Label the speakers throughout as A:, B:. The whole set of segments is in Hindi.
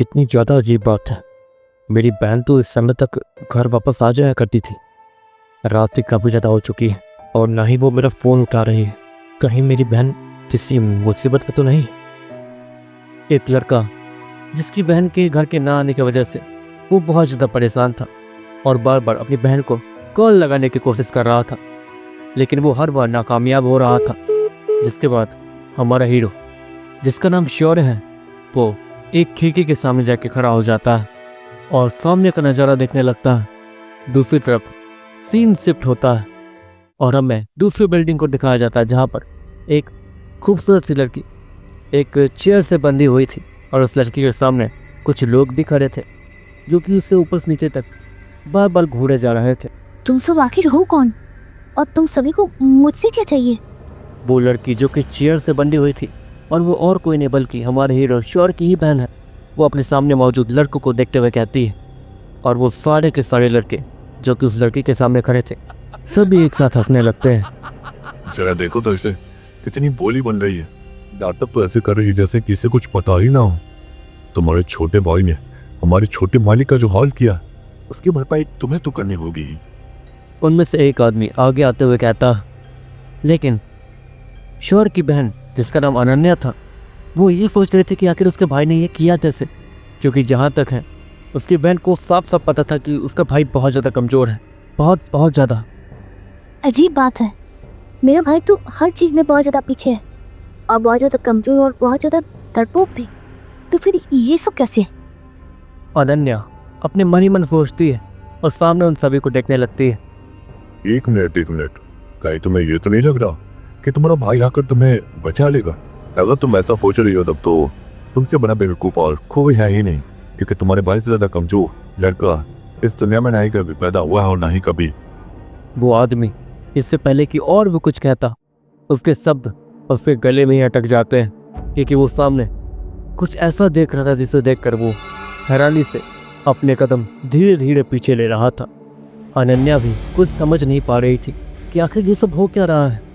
A: कितनी ज़्यादा अजीब बात है। मेरी बहन तो इस समय तक घर वापस आ जाया करती थी। रात भी काफ़ी ज़्यादा हो चुकी है और ना ही वो मेरा फ़ोन उठा रही है। कहीं मेरी बहन किसी मुसीबत में तो नहीं। एक लड़का जिसकी बहन के घर के ना आने की वजह से वो बहुत ज़्यादा परेशान था और बार बार अपनी बहन को कॉल लगाने की कोशिश कर रहा था, लेकिन वो हर बार नाकामयाब हो रहा था। जिसके बाद हमारा हीरो, जिसका नाम शौर्य है, वो एक खिड़की के सामने जाके खड़ा हो जाता है और सामने का नज़ारा देखने लगता है। दूसरी तरफ सीन शिफ्ट होता है और हमें दूसरी बिल्डिंग को दिखाया जाता है, जहाँ पर एक खूबसूरत सी लड़की एक चेयर से बंधी हुई थी और उस लड़की के सामने कुछ लोग भी खड़े थे जो कि उससे ऊपर से नीचे तक बार बार घूरे जा रहे थे।
B: तुम सब आखिर हो कौन और तुम सभी को मुझसे क्या चाहिए?
A: वो लड़की जो कि चेयर से बंधी हुई थी और वो और कोई नहीं बल्कि हमारे हीरो शौर्य की ही बहन है। वो अपने सामने मौजूद लड़कों को देखते हुए कहती है और वो सारे के सारे लड़के जो कि उस लड़की के सामने खड़े थे सभी एक साथ हंसने लगते हैं।
C: जरा देखो तो इसे कितनी बोली बन रही है। नाटक तो ऐसे कर रही है जैसे किसी कुछ पता ही ना हो। तुम्हारे छोटे भाई ने हमारे छोटे मालिक का जो हाल किया उसकी भरपाई तुम्हें तो करनी होगी।
A: उनमें से एक आदमी आगे आते हुए कहता, लेकिन शौर्य की बहन जिसका नाम अनन्या था, वो ये सोच रही थी कि आखिर उसके भाई ने ये किया कैसे, क्योंकि जहाँ तक है उसकी बहन को साफ साफ पता था कि उसका भाई बहुत ज़्यादा कमज़ोर है, बहुत ज़्यादा।
B: अजीब बात है, मेरा भाई तो हर चीज़ में बहुत ज़्यादा पीछे है और बहुत ज़्यादा कमज़ोर और बहुत ज़्यादा डरपोक भी। तो फिर ये सब कैसे?
A: अनन्या अपने मन ही मन सोचती है और सामने उन सभी को देखने लगती है।
C: एक मिनट कहीं तुम्हें ये तो नहीं लग रहा कि तुम्हारा भाई आकर तुम्हें बचा लेगा? अगर तुम ऐसा सोच रही हो तब तो तुमसे बड़ा बेवकूफ और कोई है ही नहीं, क्योंकि तुम्हारे भाई से ज्यादा कमजोर लड़का इस दुनिया में ना ही कभी पैदा हुआ है और ना ही कभी।
A: वो आदमी इससे पहले कि और भी कुछ कहता, उसके शब्द उसके गले में ही अटक जाते हैं, क्योंकि वो सामने कुछ ऐसा देख रहा था जिसे देखकर वो हैरानी से अपने कदम धीरे धीरे पीछे ले रहा था। अनन्या भी कुछ समझ नहीं पा रही थी कि आखिर ये सब हो क्या रहा है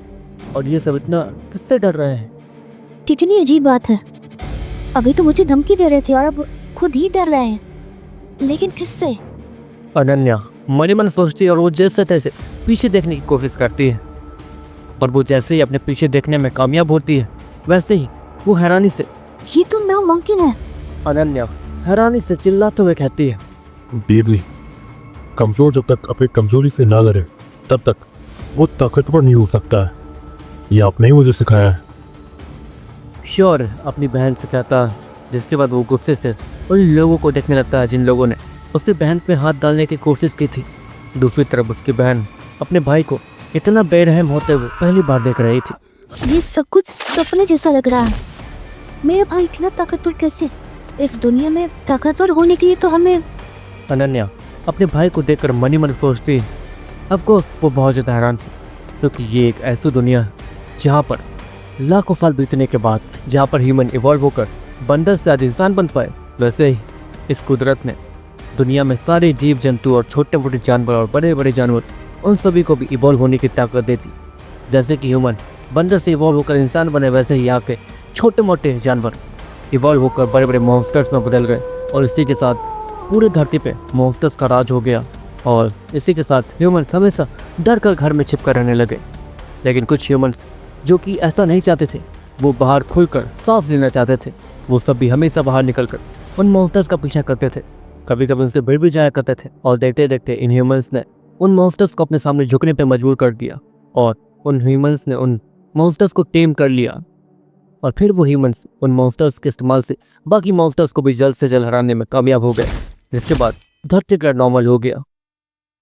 A: और ये सब इतना किससे डर रहे हैं।
B: कितनी अजीब बात है, अभी तो मुझे धमकी दे रहे थे और अब खुद ही डर रहे हैं, लेकिन किससे?
A: अनन्या मन ही मन सोचती है और वो जैसे तैसे पीछे देखने की कोशिश करती है, पर वो जैसे ही अपने पीछे देखने में कामयाब होती है वैसे ही वो हैरानी से,
B: ये तो नामुमकिन है।
A: अनन्या हैरानी से चिल्लाते हुए कहती है,
C: बीरली, कमजोर जब तक अपनी कमजोरी से ना लड़े तब तक वो ताकतवर नहीं हो सकता है। ये आपने ही मुझे सिखाया है।
A: शौर्य अपनी बहन से कहता है, जिसके बाद वो गुस्से से उन लोगों को देखने लगता है जिन लोगों ने उससे बहन पे हाथ डालने की कोशिश की थी। दूसरी तरफ उसकी बहन अपने भाई को इतना बेरहम होते हुए पहली बार देख रही थी।
B: ये सब कुछ सपने जैसा लग रहा है। मेरा भाई इतना ताकतवर कैसे? इस दुनिया में ताकतवर होने के लिए तो हमें।
A: अनन्या अपने भाई को देखकर मन ही मन सोचती है। ऑफकोर्स वो बहुत ज़्यादा हैरान थी, क्योंकि ये एक ऐसी दुनिया है जहाँ पर लाखों साल बीतने के बाद जहाँ पर ह्यूमन इवॉल्व होकर बंदर से आज इंसान बन पाए, वैसे ही इस कुदरत ने दुनिया में सारे जीव जंतु और छोटे मोटे जानवर और बड़े बड़े जानवर उन सभी को भी इवॉल्व होने की ताकत देती। जैसे कि ह्यूमन बंदर से इवॉल्व होकर इंसान बने, वैसे ही यहाँ के छोटे मोटे जानवर इवॉल्व होकर बड़े बड़े मॉन्स्टर्स में बदल गए और इसी के साथ पूरी धरती पे मॉन्स्टर्स का राज हो गया और इसी के साथ ह्यूमंस हमेशा डर कर घर में छिप कर रहने लगे। लेकिन कुछ ह्यूमंस जो कि ऐसा नहीं चाहते थे, वो बाहर खुलकर सांस लेना चाहते थे, वो सब भी हमेशा बाहर निकलकर उन मॉन्स्टर्स का पीछा करते थे। कभी कभी उनसे भिड़ भी जाया करते थे और देखते देखते इन ह्यूमंस ने उन मॉन्स्टर्स को अपने सामने झुकने पर मजबूर कर दिया और उन ह्यूमंस ने उन मॉन्स्टर्स को टेम कर लिया और फिर वो ह्यूमंस उन मॉन्स्टर्स के इस्तेमाल से बाकी मॉन्स्टर्स को भी जल्द से जल्द हराने में कामयाब हो गए, जिसके बाद धरती का नॉर्मल हो गया।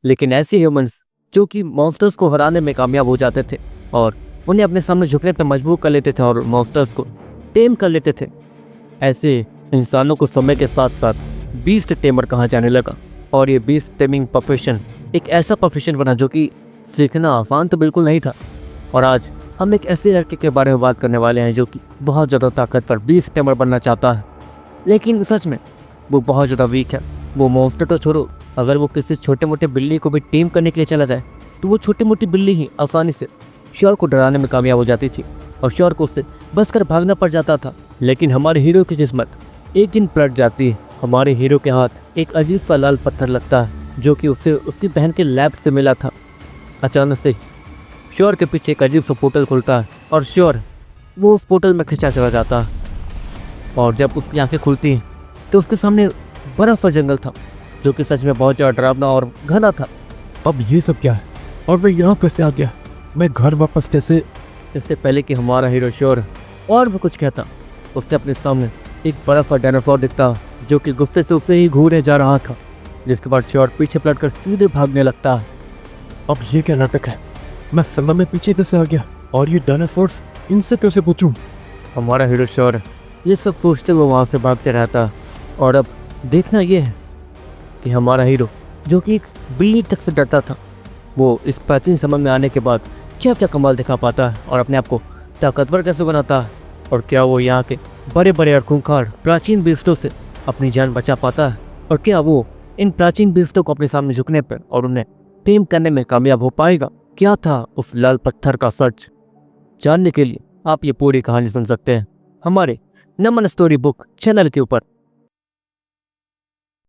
A: लेकिन ऐसे ह्यूमंस जो कि मॉन्स्टर्स को हराने में कामयाब हो जाते थे और उन्हें अपने सामने झुकने पर मजबूर कर लेते थे और मॉन्स्टर्स को टेम कर लेते थे, ऐसे इंसानों को समय के साथ साथ बीस्ट टेमर कहा जाने लगा। और ये बीस्ट टेमिंग प्रोफेशन एक ऐसा प्रोफेशन बना जो कि सीखना आसान तो बिल्कुल नहीं था। और आज हम एक ऐसे लड़के के बारे में बात करने वाले हैं जो कि बहुत ज़्यादा ताकतवर बीस्ट टेमर बनना चाहता है, लेकिन सच में वो बहुत ज़्यादा वीक है। वो मॉन्स्टर तो छोड़ो, अगर वो किसी छोटे मोटे बिल्ली को भी टेम करने के लिए चला जाए तो वो छोटी मोटी बिल्ली ही आसानी से शौर्य को डराने में कामयाब हो जाती थी और शौर्य को उससे बच कर भागना पड़ जाता था। लेकिन हमारे हीरो की किस्मत एक दिन पलट जाती है हमारे हीरो के हाथ एक अजीब सा लाल पत्थर लगता है जो कि उसे उसकी बहन के लैब से मिला था। अचानक से श्योर के पीछे एक अजीब सा पोर्टल खुलता है और श्योर वो उस पोर्टल में खिंचा चला जाता है। और जब उसकी आंखें खुलती हैं तो उसके सामने बड़ा सा जंगल था जो कि सच में बहुत ज़्यादा डरावना और घना था।
D: अब ये सब क्या है और वह यहाँ कैसे आ गया? मैं घर वापस कैसे?
A: इससे पहले कि हमारा हीरो श्योर और भी कुछ कहता, उससे अपने सामने एक बड़ा सा डायनासोर दिखता जो कि गुस्से से उसे ही घूरे जा रहा था, जिसके बाद श्योर पीछे पलटकर सीधे भागने लगता है।
D: अब ये क्या नाटक है? मैं समय में पीछे कैसे आ गया और ये डायनासोर्स इनसे कैसे पूछूं?
A: हमारा हीरो श्योर ये सब सोचते हुए वहाँ से भागते रहता। और अब देखना ये है कि हमारा हीरो जो कि एक बिल्ली तक से डरता था, वो इस प्राचीन समय में आने के बाद क्या क्या कमाल दिखा पाता है और अपने आप को ताकतवर कैसे बनाता है, और क्या वो यहाँ के बड़े बड़े और खूंखार प्राचीन बीस्टों से अपनी जान बचा पाता है, और क्या वो इन प्राचीन बीस्टों को अपने सामने झुकने पर और उन्हें टेम करने में कामयाब हो पाएगा। क्या था उस लाल पत्थर का सच? जानने के लिए आप ये पूरी कहानी सुन सकते हैं हमारे नमन स्टोरी बुक चैनल के ऊपर।